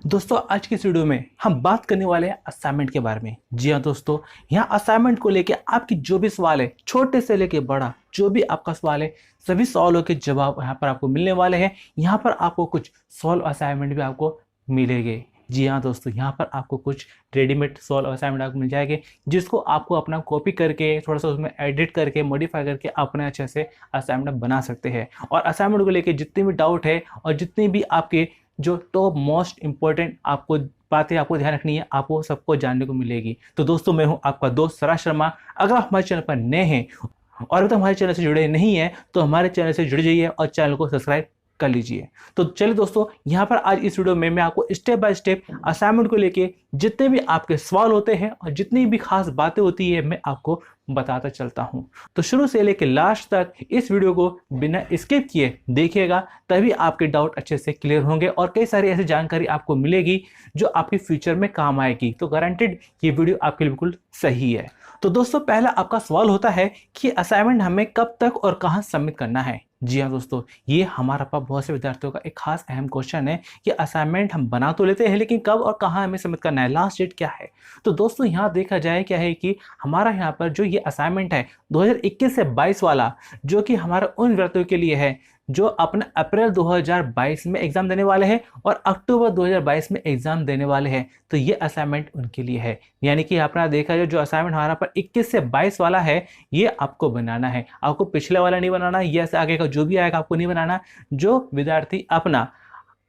दोस्तों आज की इस वीडियो में हम बात करने वाले हैं असाइनमेंट के बारे में। जी हाँ दोस्तों, यहाँ असाइनमेंट को लेके आपकी जो भी सवाल है, छोटे से लेके बड़ा जो भी आपका सवाल है, सभी सवालों के जवाब यहाँ पर आपको मिलने वाले हैं। यहाँ पर आपको कुछ सॉल्व असाइनमेंट भी आपको मिलेंगे। जी हाँ दोस्तों, यहाँ पर आपको कुछ रेडीमेड सॉल्व असाइनमेंट आपको मिल जाएंगे, जिसको आपको अपना कॉपी करके थोड़ा सा उसमें एडिट करके मॉडिफाई करके अपने अच्छे से असाइनमेंट बना सकते हैं। और असाइनमेंट को लेके जितने भी डाउट है और जितने भी आपके जो टॉप मोस्ट इंपॉर्टेंट आपको बातें आपको ध्यान रखनी है, आपको सबको जानने को मिलेगी। तो दोस्तों मैं हूं आपका दोस्त सराज शर्मा। अगर आप हमारे चैनल पर नए हैं और अभी तक हमारे चैनल से जुड़े नहीं हैं तो हमारे चैनल से जुड़ जाइए और चैनल को सब्सक्राइब कर लीजिए। तो चलिए दोस्तों, यहाँ पर आज इस वीडियो में मैं आपको स्टेप बाय स्टेप असाइनमेंट को लेके जितने भी आपके सवाल होते हैं और जितनी भी खास बातें होती है मैं आपको बताता चलता हूँ। तो शुरू से लेकर लास्ट तक इस वीडियो को बिना स्किप किए देखिएगा, तभी आपके डाउट अच्छे से क्लियर होंगे और कई सारी ऐसी जानकारी आपको मिलेगी जो आपके फ्यूचर में काम आएगी। तो गारंटेड ये वीडियो आपके लिए बिल्कुल सही है। तो दोस्तों पहला आपका सवाल होता है कि असाइनमेंट हमें कब तक और कहाँ सबमिट करना है। जी हाँ दोस्तों, ये हमारा पास बहुत से विद्यार्थियों का एक खास अहम क्वेश्चन है कि असाइनमेंट हम बना तो लेते हैं लेकिन कब और कहाँ हमें सबमिट करना है, लास्ट डेट क्या है। तो दोस्तों यहाँ देखा जाए क्या है कि हमारा यहाँ पर जो ये असाइनमेंट है 2021 से 22 वाला, जो कि हमारा उन विद्यार्थियों के लिए है जो अपने अप्रैल 2022 में एग्जाम देने वाले हैं और अक्टूबर 2022 में एग्जाम देने वाले हैं, तो ये असाइनमेंट उनके लिए है। यानी कि आपने देखा जाए जो असाइनमेंट हमारा पर 21 से 22 वाला है ये आपको बनाना है, आपको पिछले वाला नहीं बनाना, ये से आगे का जो भी आएगा आपको नहीं बनाना। जो विद्यार्थी अपना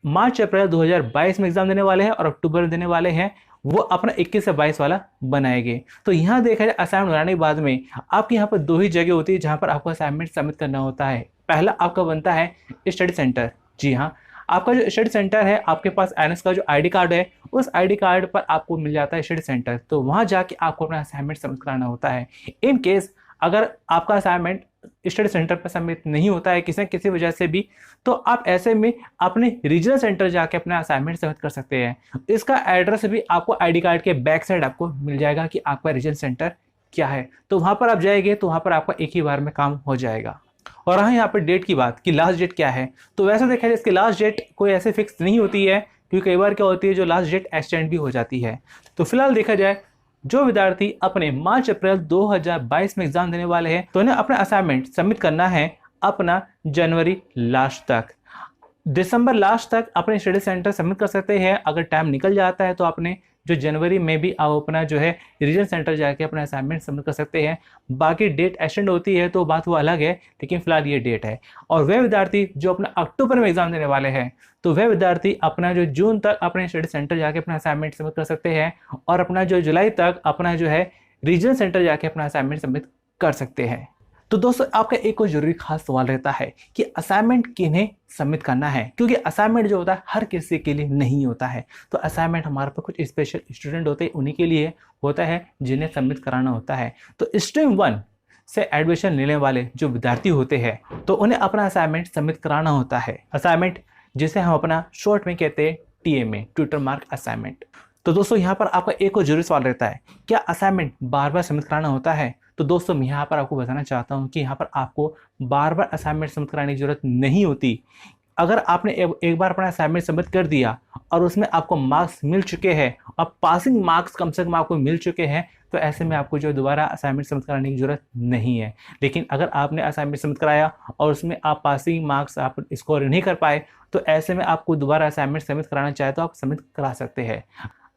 मार्च अप्रैल 2022 में एग्जाम देने वाले हैं और अक्टूबर में देने वाले हैं वो अपना 21 से 22 वाला बनाएंगे। तो यहाँ देखा जाए असाइनमेंट बनाने के बाद में आपके यहाँ पर दो ही जगह होती है जहाँ पर आपको असाइनमेंट सबमिट करना होता है। पहला आपका बनता है स्टडी सेंटर। जी हाँ, आपका जो स्टडी सेंटर है आपके पास एनएस का जो आईडी कार्ड है उस आईडी कार्ड पर आपको मिल जाता है स्टडी सेंटर, तो वहाँ जाके आपको अपना असाइनमेंट सबमिट कराना होता है। इन केस अगर आपका असाइनमेंट स्टडी सेंटर पर सबमिट नहीं होता है किसी न किसी वजह से भी, तो आप ऐसे में अपने रीजनल सेंटर जाके अपना असाइनमेंट सबमिट कर सकते हैं। इसका एड्रेस भी आपको आईडी कार्ड के बैक साइड आपको मिल जाएगा कि आपका रीजनल सेंटर क्या है, तो वहाँ पर आप जाएंगे तो वहाँ पर आपका एक ही बार में काम हो जाएगा। और रहा यहाँ पर डेट की बात कि लास्ट डेट क्या है, तो वैसे देखा जाए इसकी लास्ट डेट कोई ऐसे फिक्स नहीं होती है, क्योंकि कई बार क्या होती है जो लास्ट डेट एक्सटेंड भी हो जाती है। तो फिलहाल देखा जाए जो विद्यार्थी अपने मार्च अप्रैल 2022 में एग्जाम देने वाले हैं तो उन्हें अपना असाइनमेंट सबमिट करना है अपना जनवरी लास्ट तक। दिसंबर लास्ट तक अपने स्टडी सेंटर सबमिट कर सकते हैं। अगर टाइम निकल जाता है तो आपने जो जनवरी में भी आप अपना जो है रीजन सेंटर जाके अपना असाइनमेंट सबमिट कर सकते हैं। बाकी डेट एक्सटेंड होती है तो बात वो अलग है, लेकिन फिलहाल ये डेट है। और वह विद्यार्थी जो अपना अक्टूबर में एग्जाम देने वाले हैं तो वह विद्यार्थी अपना जो जून तक अपने स्टडी सेंटर जाके अपना असाइनमेंट सबमिट कर सकते हैं और अपना जो जुलाई तक अपना जो है रीजनल सेंटर जाके अपना असाइनमेंट सबमिट कर सकते हैं। तो दोस्तों आपका एक और जरूरी खास सवाल रहता है कि असाइनमेंट किन्हें सबमिट करना है, क्योंकि असाइनमेंट जो होता है हर किसी के लिए नहीं होता है। तो असाइनमेंट हमारे पास कुछ स्पेशल स्टूडेंट होते हैं, उन्हीं के लिए होता है जिन्हें सबमिट कराना होता है। तो स्ट्रीम 1 से एडमिशन लेने वाले जो विद्यार्थी होते हैं तो उन्हें अपना असाइनमेंट सबमिट कराना होता है। असाइनमेंट जिसे हम अपना शॉर्ट में कहते हैं TMA, ट्यूटर मार्क असाइनमेंट। तो दोस्तों यहाँ पर आपका एक और जरूरी सवाल रहता है, क्या असाइनमेंट बार बार सबमिट कराना होता है। तो दोस्तों मैं यहाँ पर आपको बताना चाहता हूँ कि यहाँ पर आपको बार बार असाइनमेंट सबमिट कराने की जरूरत नहीं होती। अगर आपने एक बार अपना असाइनमेंट सबमिट कर दिया और उसमें आपको मार्क्स मिल चुके हैं और पासिंग मार्क्स कम से कम आपको मिल चुके हैं, तो ऐसे में आपको जो दोबारा असाइनमेंट सबमिट कराने की जरूरत नहीं है। लेकिन अगर आपने असाइनमेंट सबमिट कराया और उसमें आप पासिंग मार्क्स आप स्कोर नहीं कर पाए, तो ऐसे में आपको दोबारा असाइनमेंट सबमिट कराना चाहे तो आप सबमिट करा सकते हैं।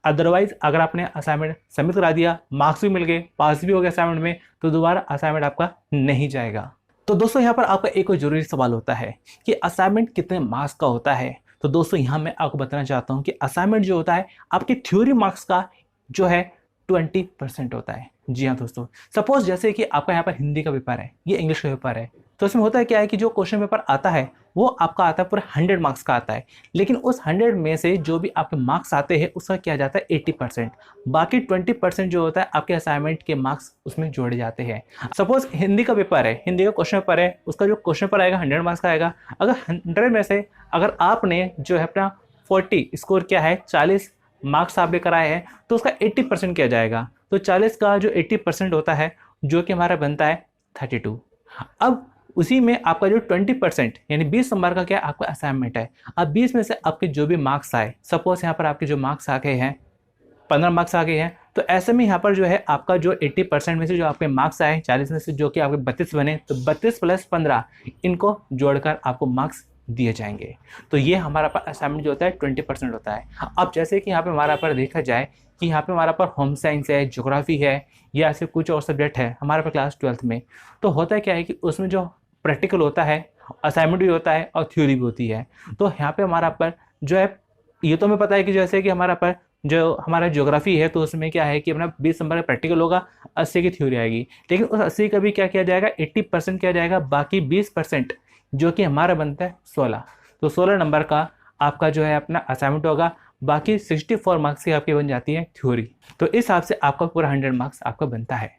अदरवाइज अगर आपने असाइनमेंट सबमिट करा दिया, मार्क्स भी मिल गए, पास भी हो गया असाइनमेंट में, तो दोबारा असाइनमेंट आपका नहीं जाएगा। तो दोस्तों यहाँ पर आपका एक और जरूरी सवाल होता है कि असाइनमेंट कितने मार्क्स का होता है। तो दोस्तों यहाँ मैं आपको बताना चाहता हूँ कि असाइनमेंट जो होता है आपके थ्योरी मार्क्स का जो है 20% होता है। जी हाँ दोस्तों, सपोज जैसे कि आपका यहाँ पर हिंदी का पेपर है, ये इंग्लिश का पेपर है, तो इसमें होता है क्या है कि जो क्वेश्चन पेपर आता है वो आपका आता है पूरा 100 मार्क्स का आता है, लेकिन उस 100 में से जो भी आपके मार्क्स आते हैं उसका क्या जाता है 80%, बाकी 20% जो होता है आपके असाइनमेंट के मार्क्स उसमें जोड़े जाते हैं। सपोज हिंदी का पेपर है, हिंदी का क्वेश्चन पेपर है, उसका जो क्वेश्चन पेपर आएगा 100 मार्क्स का आएगा। अगर 100 में से अगर आपने जो है अपना 40 स्कोर किया है, 40 मार्क्स आप लेकर आए हैं, तो उसका 80% किया जाएगा। तो 40 का जो 80% होता है जो कि हमारा बनता है 32। अब उसी में आपका जो 20% यानी 20 नंबर का क्या आपका असाइनमेंट है। अब 20 में से आपके जो भी मार्क्स आए, सपोज यहाँ पर आपके जो मार्क्स आ गए हैं 15 मार्क्स आ गए हैं, तो ऐसे में यहाँ पर जो है आपका जो 80% में से जो आपके मार्क्स आए 40 में से जो कि आपके 32 बने, तो 32 + 15 इनको जोड़कर आपको मार्क्स दिए जाएंगे। तो ये हमारा पर असाइनमेंट जो होता है 20% होता है। अब जैसे कि यहाँ पे हमारा पर देखा जाए कि यहाँ पे हमारा पर होम साइंस है, ज्योग्राफी है या ऐसे कुछ और सब्जेक्ट है हमारे पर क्लास 12th में, तो होता है क्या है कि उसमें जो प्रैक्टिकल होता है, असाइनमेंट भी होता है और थ्योरी भी होती है। तो यहाँ पे हमारा पर जो है, ये तो हमें पता है कि जैसे कि हमारा पर जो हमारा ज्योग्राफी है तो उसमें क्या है कि अपना 20 नंबर का प्रैक्टिकल होगा, 80 की थ्योरी आएगी। लेकिन उस 80 का भी क्या किया जाएगा, 80% किया जाएगा, बाकी 20% जो कि हमारा बनता है 16, तो 16 नंबर का आपका जो है अपना असाइनमेंट होगा। बाकी 64 मार्क्स की आपकी बन जाती है थ्योरी। तो इस हिसाब से आपका पूरा 100 मार्क्स आपका बनता है।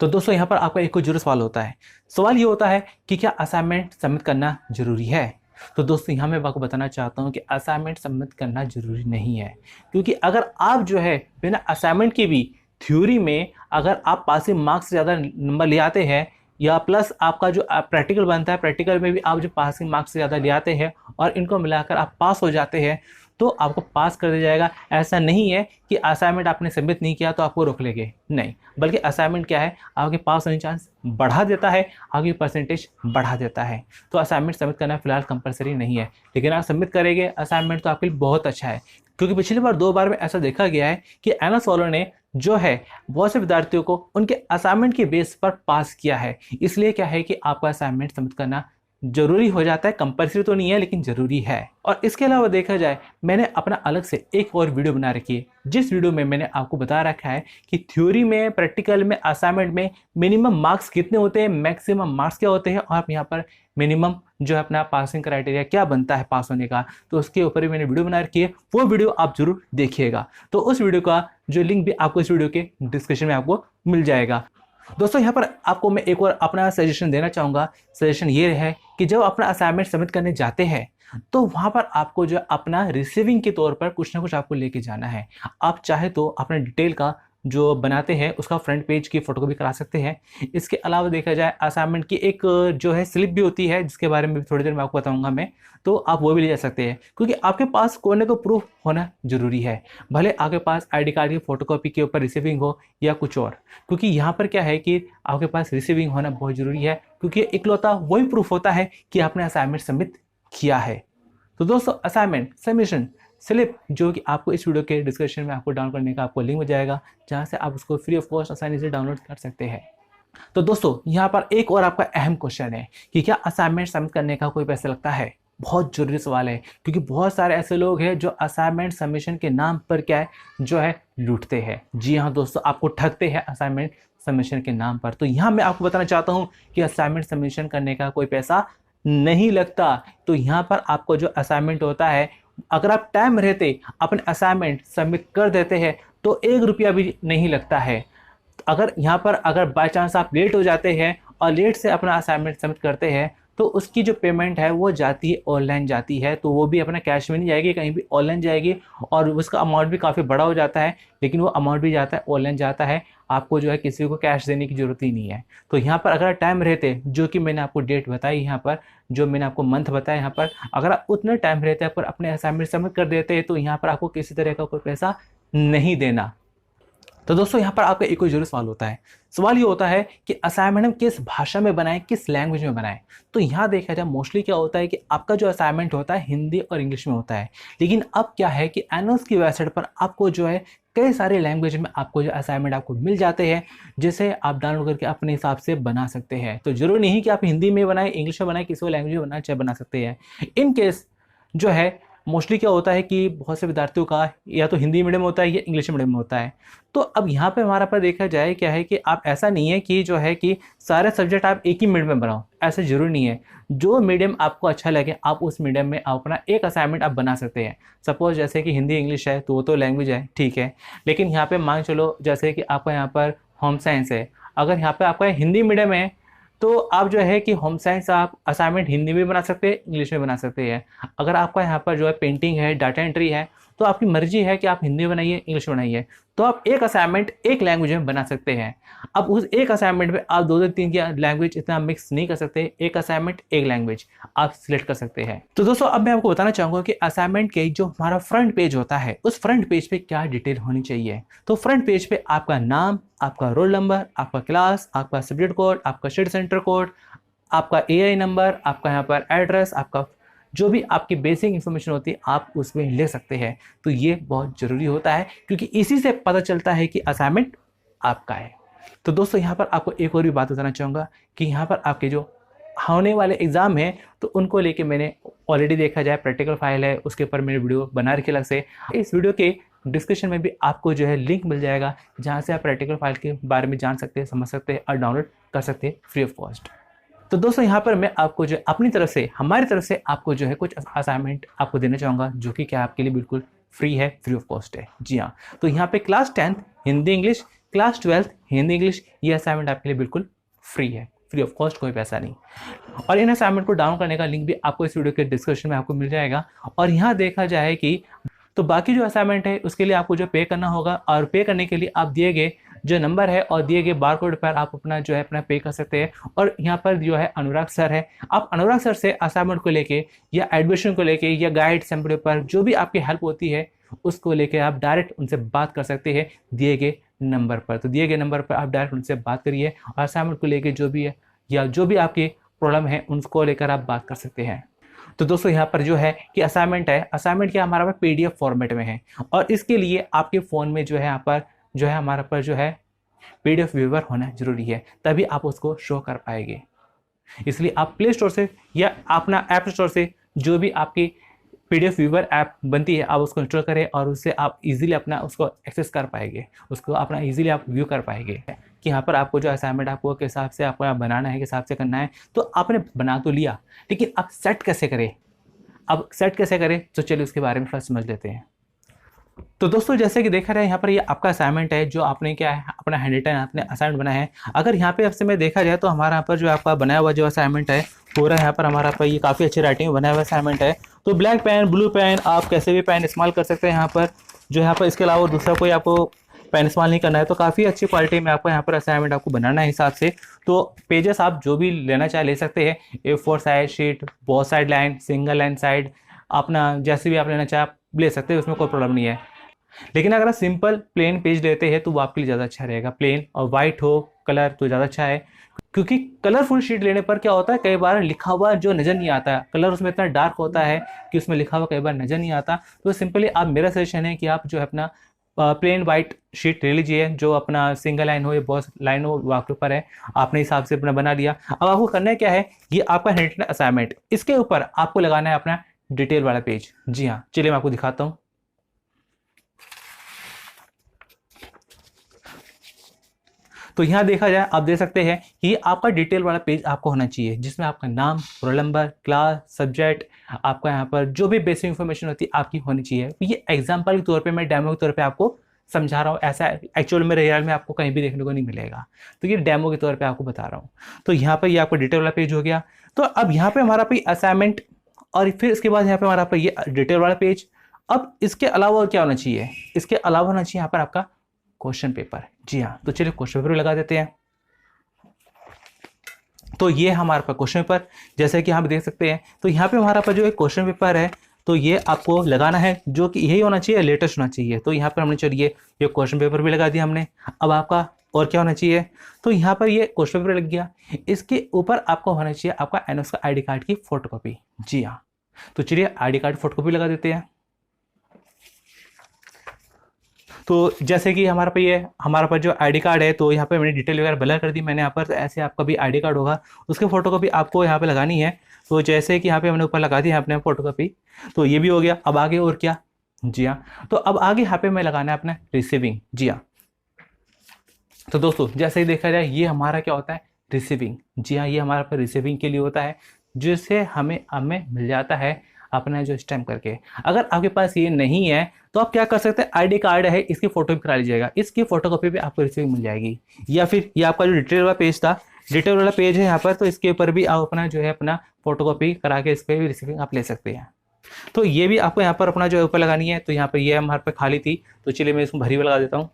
तो दोस्तों यहाँ पर आपका एक और जरूर सवाल होता है। सवाल ये होता है कि क्या असाइनमेंट सबमिट करना जरूरी है। तो दोस्तों यहाँ मैं आपको बताना चाहता हूँ कि असाइनमेंट सबमिट करना जरूरी नहीं है, क्योंकि अगर आप जो है बिना असाइनमेंट के भी थ्योरी में अगर आप पासिंग मार्क्स से ज़्यादा नंबर ले आते हैं, या प्लस आपका जो प्रैक्टिकल बनता है प्रैक्टिकल में भी आप जो पासिंग मार्क्स से ज़्यादा ले आते हैं और इनको मिलाकर आप पास हो जाते हैं, तो आपको पास कर दिया जाएगा। ऐसा नहीं है कि असाइनमेंट आपने सबमिट नहीं किया तो आपको रोक लेंगे, नहीं, बल्कि असाइनमेंट क्या है, आपके पास होने चांस बढ़ा देता है, आपकी परसेंटेज बढ़ा देता है। तो असाइनमेंट सबमिट करना फिलहाल कंपलसरी नहीं है, लेकिन आप सबमिट करेंगे असाइनमेंट तो आपके लिए बहुत अच्छा है, क्योंकि पिछली बार 2 बार में ऐसा देखा गया है कि एनएस वालों ने जो है बहुत से विद्यार्थियों को उनके असाइनमेंट के बेस पर पास किया है। इसलिए क्या है कि आपका असाइनमेंट सबमिट करना जरूरी हो जाता है, कंपल्सरी तो नहीं है लेकिन जरूरी है। और इसके अलावा देखा जाए मैंने अपना अलग से एक और वीडियो बना रखी है, जिस वीडियो में मैंने आपको बता रखा है कि थ्योरी में, प्रैक्टिकल में, असाइनमेंट में मिनिमम मार्क्स कितने होते हैं, मैक्सिमम मार्क्स क्या होते हैं, और आप यहाँ पर मिनिमम जो है अपना पासिंग क्राइटेरिया क्या बनता है पास होने का, तो उसके ऊपर भी मैंने वीडियो बना रखी है। वो वीडियो आप जरूर देखिएगा। तो उस वीडियो का जो लिंक भी आपको इस वीडियो के डिस्क्रिप्शन में आपको मिल जाएगा। दोस्तों यहाँ पर आपको मैं एक और अपना सजेशन देना चाहूँगा। सजेशन ये है कि जब अपना असाइनमेंट सबमिट करने जाते हैं तो वहाँ पर आपको जो अपना रिसीविंग के तौर पर कुछ ना कुछ आपको लेके जाना है। आप चाहे तो अपना डिटेल का जो बनाते हैं उसका फ्रंट पेज की फोटो भी करा सकते हैं। इसके अलावा देखा जाए असाइनमेंट की एक जो है स्लिप भी होती है, जिसके बारे में थोड़ी देर में आपको बताऊंगा मैं, तो आप वो भी ले जा सकते हैं, क्योंकि आपके पास कोई ना कोई प्रूफ होना जरूरी है। भले आपके पास आईडी कार्ड की फोटोकॉपी के ऊपर रिसीविंग हो या कुछ और, क्योंकि यहाँ पर क्या है कि आपके पास रिसीविंग होना बहुत जरूरी है, क्योंकि इकलौता वही प्रूफ होता है कि आपने असाइनमेंट सबमिट किया है। तो दोस्तों असाइनमेंट सबमिशन स्लिप जो कि आपको इस वीडियो के डिस्क्रिप्शन में आपको डाउनलोड करने का आपको लिंक मिल जाएगा, जहां से आप उसको फ्री ऑफ कॉस्ट आसानी से डाउनलोड कर सकते हैं। तो दोस्तों यहाँ पर एक और आपका अहम क्वेश्चन है कि क्या असाइनमेंट सबमिट करने का कोई पैसा लगता है। बहुत जरूरी सवाल है, क्योंकि बहुत सारे ऐसे लोग हैं जो असाइनमेंट सबमिशन के नाम पर क्या है जो है लूटते हैं। जी हाँ दोस्तों, आपको ठगते हैं असाइनमेंट सबमिशन के नाम पर। तो यहाँ मैं आपको बताना चाहता हूँ कि असाइनमेंट सबमिशन करने का कोई पैसा नहीं लगता। तो यहाँ पर आपको जो असाइनमेंट होता है, अगर आप टाइम रहते अपने असाइनमेंट सबमिट कर देते हैं तो 1 रुपया भी नहीं लगता है। अगर यहाँ पर अगर बाय चांस आप लेट हो जाते हैं और लेट से अपना असाइनमेंट सबमिट करते हैं तो उसकी जो पेमेंट है वो जाती है ऑनलाइन जाती है, तो वो भी अपना कैश में नहीं जाएगी, कहीं भी ऑनलाइन जाएगी, और उसका अमाउंट भी काफ़ी बड़ा हो जाता है, लेकिन वो अमाउंट भी जाता है ऑनलाइन जाता है। आपको जो है किसी को कैश देने की जरूरत ही नहीं है। तो यहाँ पर अगर टाइम रहते, जो कि मैंने आपको डेट बताई यहाँ पर, जो मैंने आपको मंथ बताया यहाँ पर, अगर आप उतने टाइम रहते पर अपने असाइनमेंट सबमिट कर देते हैं तो यहाँ पर आपको किसी तरह का कोई पैसा नहीं देना। तो दोस्तों यहाँ पर आपका एक और जरूर सवाल होता है। सवाल ये होता है कि असाइनमेंट हम किस भाषा में बनाएं, किस लैंग्वेज में बनाएं। तो यहाँ देखा जाए मोस्टली क्या होता है कि आपका जो असाइनमेंट होता है हिंदी और इंग्लिश में होता है, लेकिन अब क्या है कि एनोस की वेबसाइट पर आपको जो है कई सारे लैंग्वेज में आपको जो असाइनमेंट आपको मिल जाते हैं, जिसे आप डाउनलोड करके अपने हिसाब से बना सकते हैं। तो जरूरी नहीं कि आप हिंदी में बनाएं, इंग्लिश में बनाएं, किसी लैंग्वेज में बनाएं, चाहे बना सकते हैं। इन केस जो है मोस्टली क्या होता है कि बहुत से विद्यार्थियों का या तो हिंदी मीडियम होता है या इंग्लिश मीडियम होता है। तो अब यहाँ पे हमारा पर देखा जाए क्या है कि आप ऐसा नहीं है कि जो है कि सारे सब्जेक्ट आप एक ही मीडियम में बनाओ, ऐसा जरूरी नहीं है। जो मीडियम आपको अच्छा लगे आप उस मीडियम में आप अपना एक असाइनमेंट आप बना सकते हैं। सपोज जैसे कि हिंदी इंग्लिश है तो वो तो लैंग्वेज है, ठीक है, लेकिन यहाँ पे मान चलो जैसे कि आपका यहाँ पर होम साइंस है, अगर यहाँ पे आपका हिंदी मीडियम है तो आप जो है कि होम साइंस आप असाइनमेंट हिंदी में बना सकते हैं, इंग्लिश में बना सकते हैं। अगर आपका यहाँ पर जो है पेंटिंग है, डाटा एंट्री है, तो आपकी मर्जी है कि आप हिंदी बनाइए, इंग्लिश बनाइए। तो आप एक असाइनमेंट एक लैंग्वेज में बना सकते हैं। अब उस एक असाइनमेंट में आप 2 से 3 की लैंग्वेज इतना मिक्स नहीं कर सकते। एक असाइनमेंट एक लैंग्वेज आप सिलेक्ट कर सकते हैं। तो दोस्तों अब मैं आपको बताना चाहूँगा कि असाइनमेंट के जो हमारा फ्रंट पेज होता है, उस फ्रंट पेज पे क्या डिटेल होनी चाहिए। तो फ्रंट पेज पे आपका नाम, आपका रोल नंबर, आपका क्लास, आपका सब्जेक्ट कोड, आपका स्टडी सेंटर कोड, आपका एआई नंबर, आपका यहाँ पर एड्रेस, आपका जो भी आपकी बेसिक इन्फॉर्मेशन होती है आप उसमें ले सकते हैं। तो ये बहुत ज़रूरी होता है क्योंकि इसी से पता चलता है कि असाइनमेंट आपका है। तो दोस्तों यहाँ पर आपको एक और भी बात बताना चाहूँगा कि यहाँ पर आपके जो होने वाले एग्ज़ाम हैं तो उनको लेके मैंने ऑलरेडी देखा जाए प्रैक्टिकल फाइल है, उसके ऊपर मैंने वीडियो बना रखी अलग से। इस वीडियो के डिस्क्रिप्शन में भी आपको जो है लिंक मिल जाएगा जहाँ से आप प्रैक्टिकल फाइल के बारे में जान सकते हैं, समझ सकते हैं और डाउनलोड कर सकते हैं फ्री ऑफ कॉस्ट। तो दोस्तों यहाँ पर मैं आपको जो अपनी तरफ से, हमारी तरफ से आपको जो है कुछ असाइनमेंट आपको देना चाहूँगा जो कि क्या आपके लिए बिल्कुल फ्री है, फ्री ऑफ कॉस्ट है। जी हाँ, तो यहाँ पे class 10th Hindi English, class 12th Hindi English, ये असाइनमेंट आपके लिए बिल्कुल फ्री है, फ्री ऑफ कॉस्ट, कोई पैसा नहीं। और इन असाइनमेंट को डाउनलोड करने का लिंक भी आपको इस वीडियो के डिस्क्रिप्शन में आपको मिल जाएगा। और यहाँ देखा जाए कि तो बाकी जो असाइनमेंट है उसके लिए आपको जो पे करना होगा, और पे करने के लिए आप दिए गए जो नंबर है और दिए गए बारकोड पर आप अपना जो है अपना पे कर सकते हैं। और यहाँ पर जो है अनुराग सर है, आप अनुराग सर से असाइनमेंट को लेके या एडमिशन को लेके या गाइड सैम्पल पर जो भी आपकी हेल्प होती है उसको लेके आप डायरेक्ट उनसे बात कर सकते हैं दिए गए नंबर पर। तो दिए गए नंबर पर आप डायरेक्ट उनसे बात करिए और असाइनमेंट को लेके जो भी है या जो भी आपकी प्रॉब्लम है उनको लेकर आप बात कर सकते हैं। तो दोस्तों यहाँ पर जो है कि असाइनमेंट है, असाइनमेंट क्या हमारा पीडीएफ फॉर्मेट में है और इसके लिए आपके फ़ोन में जो है यहाँ पर जो है हमारा पर जो है पीडीएफ व्यूअर होना जरूरी है, तभी आप उसको शो कर पाएंगे। इसलिए आप प्ले स्टोर से या अपना ऐप स्टोर से जो भी आपकी पीडीएफ व्यूअर ऐप बनती है आप उसको इंस्टॉल करें और उससे आप इजीली अपना उसको एक्सेस कर पाएंगे, उसको अपना इजीली आप व्यू कर पाएंगे कि यहाँ पर आपको जो असाइनमेंट आपको के हिसाब से आपको बनाना है, के हिसाब से करना है। तो आपने बना तो लिया, लेकिन अब सेट कैसे करें, अब सेट कैसे करें तो चलिए उसके बारे में फर्स्ट समझ लेते हैं। तो दोस्तों जैसे कि देखा रहे यहाँ पर ये आपका असाइनमेंट है जो आपने क्या है अपना हैंड रिटन आपने असाइनमेंट बनाया है। अगर यहाँ पे आपसे मैं देखा जाए तो हमारा यहाँ पर जो आपका बनाया हुआ जो असाइनमेंट है पूरा यहाँ पर हमारा पर ये काफ़ी अच्छी राइटिंग में बनाया हुआ असाइनमेंट है। तो ब्लैक पेन, ब्लू पेन, आप कैसे भी पेन इस्तेमाल कर सकते हैं यहाँ पर जो यहाँ पर, इसके अलावा दूसरा कोई आपको पेन इस्तेमाल नहीं करना है। तो काफ़ी अच्छी क्वालिटी में आपको यहाँ पर असाइनमेंट आपको बनाना है हिसाब से। तो पेजेस आप जो भी लेना चाहे ले सकते हैं, A4 साइड शीट, बहुत side line, single line side, अपना जैसे भी आप लेना चाहे आप ले सकते हैं, उसमें कोई प्रॉब्लम नहीं है। लेकिन अगर आप सिंपल प्लेन पेज लेते हैं तो वो आपके लिए ज़्यादा अच्छा रहेगा, प्लेन और वाइट हो कलर तो ज़्यादा अच्छा है। क्योंकि कलरफुल शीट लेने पर क्या होता है कई बार लिखा हुआ जो नज़र नहीं आता, कलर उसमें इतना डार्क होता है कि उसमें लिखा हुआ कई बार नज़र नहीं आता। तो सिंपली आप, मेरा सजेशन है कि आप जो है अपना प्लेन वाइट शीट ले लीजिए जो अपना सिंगल लाइन हो या बहुत लाइन हो वो आपके ऊपर है, आपने हिसाब से अपना बना लिया। अब आपको करना है क्या है, ये आपका हैंड असाइनमेंट, इसके ऊपर आपको लगाना है अपना डिटेल वाला पेज। जी हाँ, चलिए मैं आपको दिखाता हूँ। तो यहाँ देखा जाए आप देख सकते हैं कि ये आपका डिटेल वाला पेज आपको होना चाहिए जिसमें आपका नाम, रोल नंबर, क्लास, सब्जेक्ट, आपका यहाँ पर जो भी बेसिक इन्फॉर्मेशन होती है आपकी होनी चाहिए। तो ये एग्जांपल के तौर पे, मैं डेमो के तौर पे आपको समझा रहा हूँ, ऐसा एक्चुअल में रियल में आपको कहीं भी देखने को नहीं मिलेगा। तो ये डेमो के तौर पर आपको बता रहा हूँ। तो यहाँ पर ये आपका डिटेल वाला पेज हो गया। तो अब यहाँ पर हमारा पे असाइनमेंट और फिर इसके बाद यहाँ पर हमारा पे ये डिटेल वाला पेज। अब इसके अलावा और क्या होना चाहिए, इसके अलावा होना चाहिए यहाँ पर आपका क्वेश्चन पेपर। जी हाँ, तो चलिए क्वेश्चन पेपर लगा देते हैं। तो ये हमारे पास क्वेश्चन पेपर जैसे कि आप देख सकते हैं। तो यहाँ पे हमारा पास जो एक क्वेश्चन पेपर है तो ये आपको लगाना है जो कि यही होना चाहिए, लेटेस्ट होना चाहिए। तो यहाँ पर हमने चलिए ये क्वेश्चन पेपर भी लगा दिया हमने। अब आपका और क्या होना चाहिए, तो यहाँ पर ये क्वेश्चन पेपर लग गया, इसके ऊपर आपको होना चाहिए आपका एनओएस का ID कार्ड की फोटोकॉपी। जी हाँ, तो चलिए ID कार्ड फोटोकॉपी लगा देते हैं। तो जैसे कि हमारे पे ये हमारे पास जो ID कार्ड है तो यहाँ पे मैंने डिटेल वगैरह ब्लर कर दी मैंने यहाँ पर। तो ऐसे आपका भी ID कार्ड होगा, उसके फोटोकॉपी आपको यहाँ पे लगानी है। तो जैसे कि यहाँ पे हमने ऊपर लगा दी है अपने फोटोकॉपी, तो ये भी हो गया। अब आगे और क्या, जी हाँ, तो अब आगे यहाँ पे मैं लगाना है अपना रिसीविंग। जी हाँ, तो दोस्तों जैसे ही देखा जाए ये हमारा क्या होता है, रिसीविंग। जी हाँ, ये हमारा पर रिसीविंग के लिए होता है जिससे हमें मिल जाता है अपना जो स्टैम्प करके। अगर आपके पास ये नहीं है तो आप क्या कर सकते हैं, ID कार्ड है इसकी फोटो भी करा लीजिएगा, इसकी फोटोकॉपी भी आपको रिसीविंग मिल जाएगी। या फिर ये आपका जो डिटेल वाला पेज था, डिटेल वाला पेज है यहाँ पर, तो इसके ऊपर भी आप अपना जो है अपना फोटोकॉपी करा के इस पर भी रिसीविंग आप ले सकते हैं। तो ये भी आपको यहाँ पर अपना जो है ऊपर लगानी है। तो यहाँ पर ये हमारे पे खाली थी, तो चलिए मैं इसको भरी हुई लगा देता हूँ।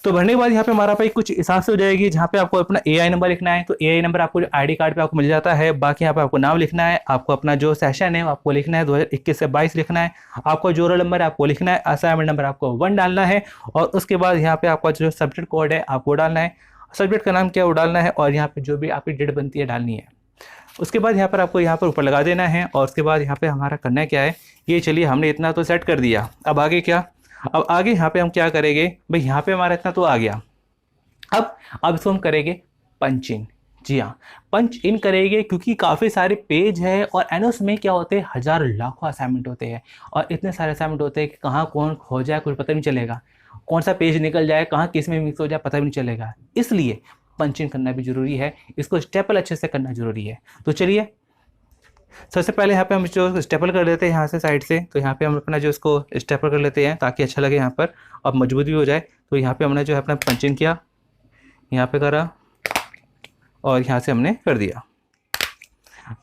तो भरने के बाद यहाँ पे हमारा पे कुछ हिसाब से हो जाएगी, जहाँ पे आपको अपना एआई नंबर लिखना है। तो एआई नंबर आपको जो आईडी कार्ड पे आपको मिल जाता है। बाकी यहाँ पे आपको नाम लिखना है, आपको अपना जो सेशन है आपको लिखना है 2021 से 22 लिखना है, आपको जो रोल नंबर है आपको लिखना है, असाइनमेंट नंबर आपको 1 डालना है, और उसके बाद यहाँ पे आपका जो सब्जेक्ट कोड है आपको डालना है, सब्जेक्ट का नाम क्या है वो डालना है, और यहाँ पे जो भी आपकी डेट बनती है डालनी है। उसके बाद यहाँ पर आपको यहाँ पर ऊपर लगा देना है। और उसके बाद यहाँ पे हमारा करना क्या है, ये चलिए हमने इतना तो सेट कर दिया। अब आगे क्या, अब आगे यहाँ पे हम क्या करेंगे भाई, यहाँ पे हमारा इतना तो आ गया। अब इसको हम करेंगे पंच इन। जी हाँ, पंच इन करेंगे, क्योंकि काफ़ी सारे पेज है और एनोस में क्या होते हैं, हज़ार लाखों असाइनमेंट होते हैं, और इतने सारे असाइनमेंट होते हैं कि कहाँ कौन खो जाए कुछ पता नहीं चलेगा, कौन सा पेज निकल जाए, कहाँ किस में मिक्स हो जाए पता भी नहीं चलेगा। इसलिए पंच इन करना भी जरूरी है, इसको स्टेपल अच्छे से करना जरूरी है। तो चलिए सबसे पहले यहाँ पे हम जो स्टेपल कर लेते हैं यहाँ से साइड से। तो यहाँ पे हम अपना जो इसको स्टेपल कर लेते हैं ताकि अच्छा लगे यहाँ पर, और मजबूत भी हो जाए। तो यहाँ पे हमने जो है अपना पंच इन किया, यहाँ पे करा, और यहाँ से हमने कर दिया।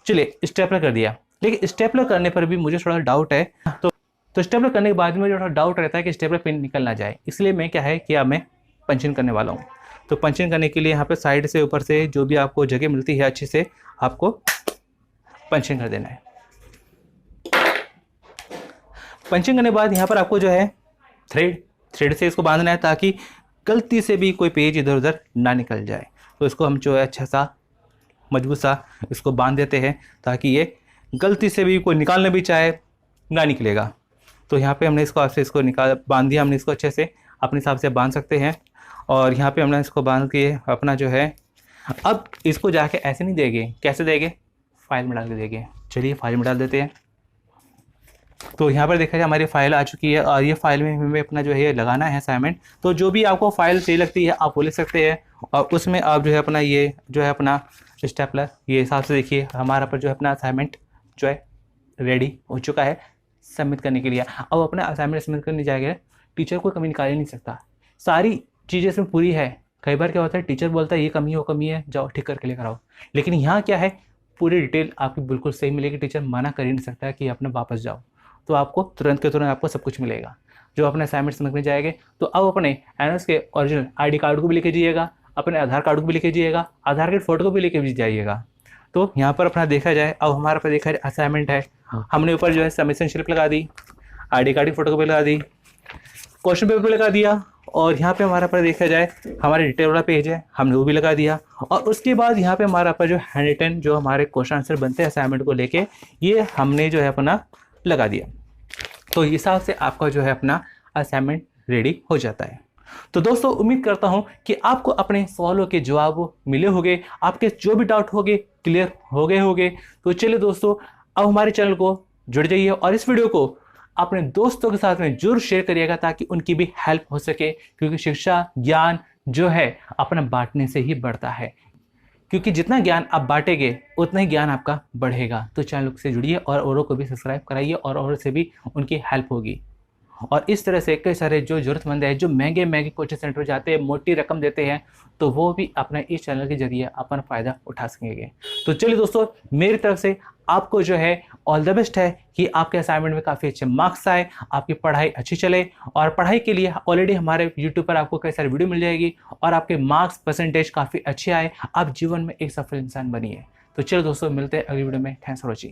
चलिए स्टेपलर कर दिया, लेकिन स्टेपलर करने पर भी मुझे थोड़ा डाउट है। तो स्टेपलर करने के बाद में मुझे थोड़ा डाउट रहता है कि स्टेपलर पिन निकल ना जाए, इसलिए मैं क्या है कि अब मैं पंच इन करने वाला हूँ। तो पंच इन करने के लिए यहाँ पे साइड से ऊपर से जो भी आपको जगह मिलती है अच्छे से आपको पंचिंग कर देना है। पंचिंग करने के बाद यहाँ पर आपको जो है थ्रेड से इसको बांधना है, ताकि गलती से भी कोई पेज इधर उधर ना निकल जाए। तो इसको हम जो है अच्छा सा मजबूत सा इसको बांध देते हैं, ताकि ये गलती से भी कोई निकालना भी चाहे ना निकलेगा। तो यहाँ पे हमने इसको आपसे इसको बांध दिया। हमने इसको अच्छे से अपने हिसाब से बांध सकते हैं, और यहाँ पे हमने इसको बांध के अपना जो है, अब इसको जाके ऐसे नहीं देंगे, कैसे देंगे, फाइल में डाल के देंगे। चलिए फाइल में डाल देते हैं। तो यहाँ पर देखा जाए हमारी फाइल आ चुकी है, और ये फाइल में हमें अपना जो है लगाना है असाइनमेंट। तो जो भी आपको फाइल सही लगती है आप वो लिख सकते हैं, और उसमें आप जो है अपना ये जो है अपना स्टेपलर ये हिसाब से देखिए हमारा पर जो है अपना असाइनमेंट जो है रेडी हो चुका है सबमिट करने के लिए। अब अपना असाइनमेंट सबमिट करने जाएगा, टीचर को कमी निकाल ही नहीं सकता, सारी चीज़ें इसमें पूरी है। कई बार क्या होता है, टीचर बोलता है ये कमी है, जाओ ठीक करके लेकर आओ, लेकिन यहाँ क्या है, पूरी डिटेल आपकी बिल्कुल सही मिलेगी। टीचर मना कर ही नहीं सकता है कि अपने वापस जाओ, तो आपको तुरंत के तुरंत आपको सब कुछ मिलेगा जो अपने असाइनमेंट समझने जाएंगे। तो अब अपने एनएस के ओरिजिनल आईडी कार्ड को भी लेके जाइएगा, अपने आधार कार्ड को भी लेके जाइएगा, आधार कार्ड फोटो को भी लेके भी जाइएगा। तो यहाँ पर अपना देखा जाए, अब हमारे पास देखा जाए असाइनमेंट है, हमने ऊपर जो है सबमिशन स्लिप लगा दी, आईडी कार्ड की फोटो को भी लगा दी, क्वेश्चन पेपर लगा दिया, और यहाँ पे हमारा पर देखा जाए हमारे डिटेल वाला पेज है हमने वो भी लगा दिया। और उसके बाद यहाँ पे हमारा पर जो हैंड रिटन जो हमारे क्वेश्चन आंसर बनते हैं असाइनमेंट को लेके, ये हमने जो है अपना लगा दिया। तो इस हिसाब से आपका जो है अपना असाइनमेंट रेडी हो जाता है। तो दोस्तों उम्मीद करता हूँ कि आपको अपने सवालों के जवाब मिले होंगे, आपके जो भी डाउट होंगे क्लियर हो गए होंगे। तो चलिए दोस्तों, अब हमारे चैनल को जुड़ जाइए और इस वीडियो को अपने दोस्तों के साथ में जरूर शेयर करिएगा, ताकि उनकी भी हेल्प हो सके, क्योंकि शिक्षा ज्ञान जो है अपना बांटने से ही बढ़ता है, क्योंकि जितना ज्ञान आप बांटेंगे उतना ही ज्ञान आपका बढ़ेगा। तो चैनल से जुड़िए और औरों को भी सब्सक्राइब कराइए, और औरों से भी उनकी हेल्प होगी। और इस तरह से कई सारे जो ज़रूरतमंद है, जो महंगे कोचिंग सेंटर जाते हैं, मोटी रकम देते हैं, तो वो भी अपना इस चैनल के जरिए अपना फ़ायदा उठा सकेंगे। तो चलिए दोस्तों, मेरी तरफ से आपको जो है ऑल द बेस्ट है कि आपके असाइनमेंट में काफ़ी अच्छे मार्क्स आए, आपकी पढ़ाई अच्छी चले। और पढ़ाई के लिए ऑलरेडी हमारे यूट्यूब पर आपको कई सारी वीडियो मिल जाएगी, और आपके मार्क्स परसेंटेज काफ़ी अच्छे आए, आप जीवन में एक सफल इंसान बनिए। तो चलो दोस्तों, मिलते हैं अगली वीडियो में। Thanks for watching.